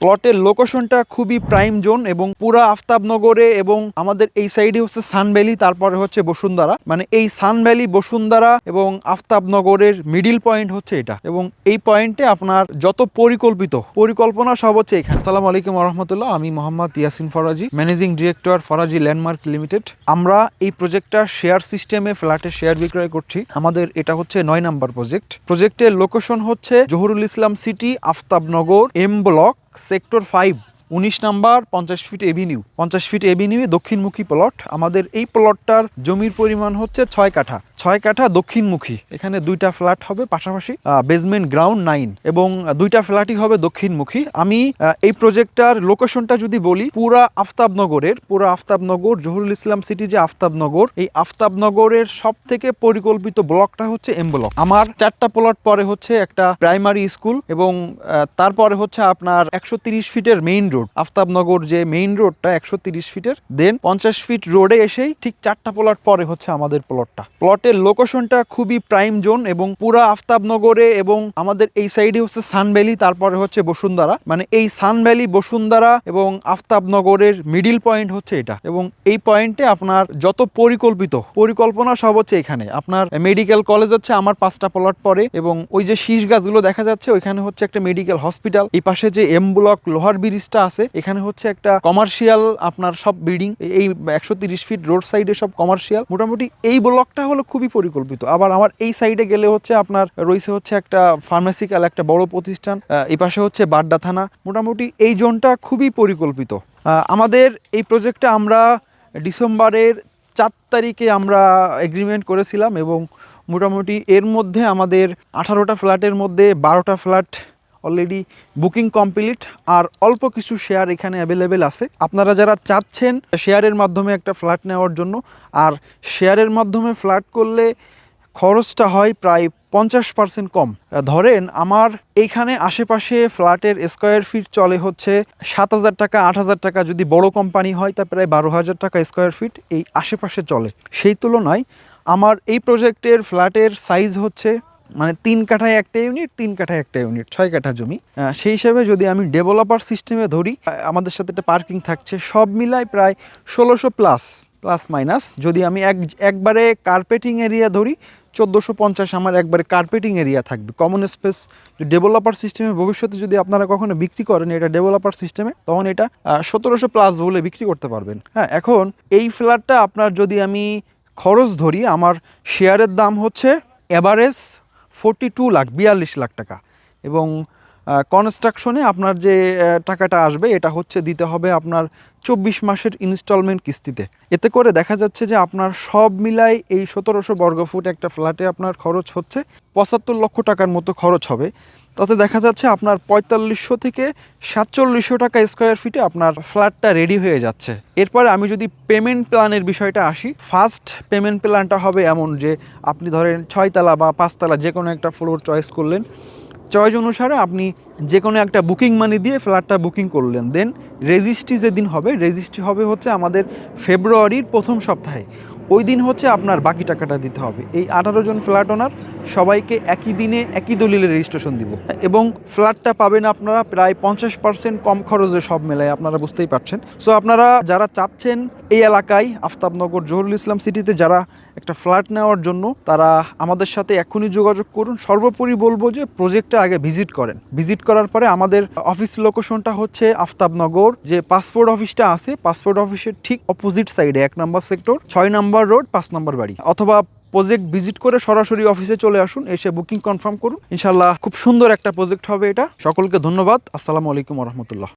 প্লটের লোকেশনটা খুবই প্রাইম জোন এবং পুরা আফতাবনগরে এবং আমাদের এই সাইডে হচ্ছে সানভ্যালি, তারপরে হচ্ছে বসুন্ধরা, মানে এই সানভ্যালি, বসুন্ধরা এবং আফতাবনগরের মিডিল পয়েন্ট হচ্ছে এটা। এবং এই পয়েন্টে আপনার যত পরিকল্পনা সব হচ্ছে এখানে। আসসালামু আলাইকুম রহমতুল্লাহ, আমি Mohammad Yasin Faraji, managing director Faraji landmark limited. আমরা এই প্রজেক্টটা শেয়ার সিস্টেমে ফ্ল্যাটের শেয়ার বিক্রয় করছি। আমাদের এটা হচ্ছে 9 নাম্বার প্রজেক্টের লোকেশন হচ্ছে Zahurul Islam city, Aftabnagar, M block, sector 5, 19 number, 50 feet avenue দক্ষিণমুখী প্লট। আমাদের এই প্লটটার জমির পরিমাণ হচ্ছে 6 কাঠা দক্ষিণমুখী। এখানে 2টা ফ্ল্যাট হবে পাশাপাশি, বেসমেন্ট গ্রাউন্ড 9, এবং 2টা ফ্ল্যাটই হবে দক্ষিণমুখী। আমি এই প্রজেক্টটার লোকেশনটা যদি বলি, পুরা আফতাবনগর জহুরুল ইসলাম সিটি যে আফতাবনগর, এই আফতাবনগরের সব থেকে পরিকল্পিত ব্লকটা হচ্ছে এম ব্লক। আমার 4টা প্লট পরে হচ্ছে একটা প্রাইমারি স্কুল, এবং তারপরে হচ্ছে আপনার 130 ফিটের মেইন রোড। আফতাবনগর যে মেইন রোডটা 130 ফিটের, দেন 50 ফিট রোডে এসেই ঠিক 4টা প্লট পরে হচ্ছে আমাদের প্লটের লোকেশনটা খুবই প্রাইম জোন এবং পুরা আফতাবনগরে এবং আমাদের এই সাইডে হচ্ছে সানভ্যালি, তারপরে হচ্ছে বসুন্ধরা, মানে এই সানভ্যালি, বসুন্ধরা এবং আফতাবনগরের মিডিল পয়েন্ট হচ্ছে এটা। এবং এই পয়েন্টে আপনার যত পরিকল্পনা সব হচ্ছে এখানে। আপনার মেডিকেল কলেজ হচ্ছে আমার 5টা প্লট পরে, এবং ওই যে শীষ গাছগুলো দেখা যাচ্ছে ওইখানে হচ্ছে একটা মেডিকেল হসপিটাল। এই পাশে যে এম ব্লক লোহার ব্রিজটা আছে, এখানে হচ্ছে একটা কমার্শিয়াল আপনার সব বিল্ডিং। এই 130 ফিট রোড সাইডে সব কমার্শিয়াল। মোটামুটি এই ব্লকটা হলো খুবই পরিকল্পিত। আবার আমার এই সাইডে গেলে হচ্ছে আপনার রয়েছে হচ্ছে একটা ফার্মাসিক্যাল একটা বড় প্রতিষ্ঠান, এই পাশে হচ্ছে বাড্ডা থানা। মোটামুটি এই জোনটা খুবই পরিকল্পিত। আমাদের এই প্রজেক্টে আমরা ডিসেম্বরের 4 তারিখে আমরা এগ্রিমেন্ট করেছিলাম, এবং মোটামুটি এর মধ্যে আমাদের 18টা ফ্ল্যাটের মধ্যে 12টা ফ্ল্যাট অলরেডি বুকিং কমপ্লিট, আর অল্প কিছু শেয়ার এখানে অ্যাভেলেবেল আছে। আপনারা যারা চাচ্ছেন শেয়ারের মাধ্যমে একটা ফ্ল্যাট নেওয়ার জন্য, আর শেয়ারের মাধ্যমে ফ্ল্যাট করলে খরচটা হয় প্রায় 50% কম। ধরেন আমার এইখানে আশেপাশে ফ্ল্যাটের স্কোয়ার ফিট চলে হচ্ছে 7,000 টাকা, 8,000 টাকা। যদি বড় কোম্পানি হয় তা প্রায় 12,000 টাকা স্কোয়ার ফিট এই আশেপাশে চলে। সেই তুলনায় আমার এই প্রজেক্টের ফ্ল্যাটের সাইজ হচ্ছে মানে 3 কাঠায় একটা ইউনিট, 3 কাঠায় একটা ইউনিট, 6 কাঠা জমি। সেই হিসাবে যদি আমি ডেভেলপার সিস্টেমে ধরি, আমাদের সাথে একটা পার্কিং থাকছে, সব মিলায় প্রায় 1600 প্লাস মাইনাস। যদি আমি একবারে কার্পেটিং এরিয়া ধরি, 1450 আমার একবারে কার্পেটিং এরিয়া থাকবে, কমন স্পেস। ডেভেলপার সিস্টেমে ভবিষ্যতে যদি আপনারা কখনো বিক্রি করেন এটা ডেভেলপার সিস্টেমে, তখন এটা 1700 প্লাস বলে বিক্রি করতে পারবেন। হ্যাঁ, এখন এই ফ্ল্যাটটা আপনার যদি আমি খরচ ধরি, আমার শেয়ারের দাম হচ্ছে এভারেজ 42 লাখ টাকা, এবং কনস্ট্রাকশনে আপনার যে টাকাটা আসবে এটা হচ্ছে দিতে হবে আপনার 24 মাসের ইনস্টলমেন্ট কিস্তিতে। এতে করে দেখা যাচ্ছে যে আপনার সব মিলাই এই 1700 বর্গফুট একটা ফ্ল্যাটে আপনার খরচ হচ্ছে 75 লক্ষ টাকার মতো খরচ হবে। তাতে দেখা যাচ্ছে আপনার 4500 থেকে 4700 টাকা স্কোয়ার ফিটে আপনার ফ্ল্যাটটা রেডি হয়ে যাচ্ছে। এরপরে আমি যদি পেমেন্ট প্ল্যানের বিষয়টা আসি, ফার্স্ট পেমেন্ট প্ল্যানটা হবে এমন যে আপনি ধরেন 6 তলা বা 5 তলা যে কোনো একটা ফ্লোর চয়েস করলেন, চয়েস অনুসারে আপনি যে কোনো একটা বুকিং মানি দিয়ে ফ্ল্যাটটা বুকিং করলেন। দেন রেজিস্ট্রি হবে হচ্ছে আমাদের ফেব্রুয়ারির প্রথম সপ্তাহে। ওই দিন হচ্ছে আপনার বাকি টাকাটা দিতে হবে। এই 18 জন ফ্ল্যাট ওনার সবাইকে একই দিনে একই দলিলে রেজিস্ট্রেশন দিব, এবং ফ্ল্যাটটা পাবেন আপনারা প্রায় 50% কম খরচে, সব মেলায় আপনারা বুঝতেই পারছেন। সো আপনারা যারা চাচ্ছেন এই এলাকায় আফতাবনগর জহুরুল ইসলাম সিটিতে যারা একটা ফ্ল্যাট নেওয়ার জন্য, তারা আমাদের সাথে এখনই যোগাযোগ করুন। সর্বোপরি বলবো যে প্রজেক্টটা আগে ভিজিট করার পরে আমাদের অফিস লোকেশনটা হচ্ছে আফতাবনগর যে পাসপোর্ট অফিসটা আছে, পাসপোর্ট অফিসের ঠিক অপোজিট সাইডে 1 নম্বর সেক্টর, 6 নম্বর রোড, 5 নম্বর বাড়ি। অথবা প্রজেক্ট ভিজিট করে সরাসরি অফিসে চলে আসুন, এসে বুকিং কনফার্ম করুন। ইনশাল্লাহ খুব সুন্দর একটা প্রজেক্ট হবে এটা। সকলকে ধন্যবাদ। আসসালামু আলাইকুম রহমতুল্লাহ।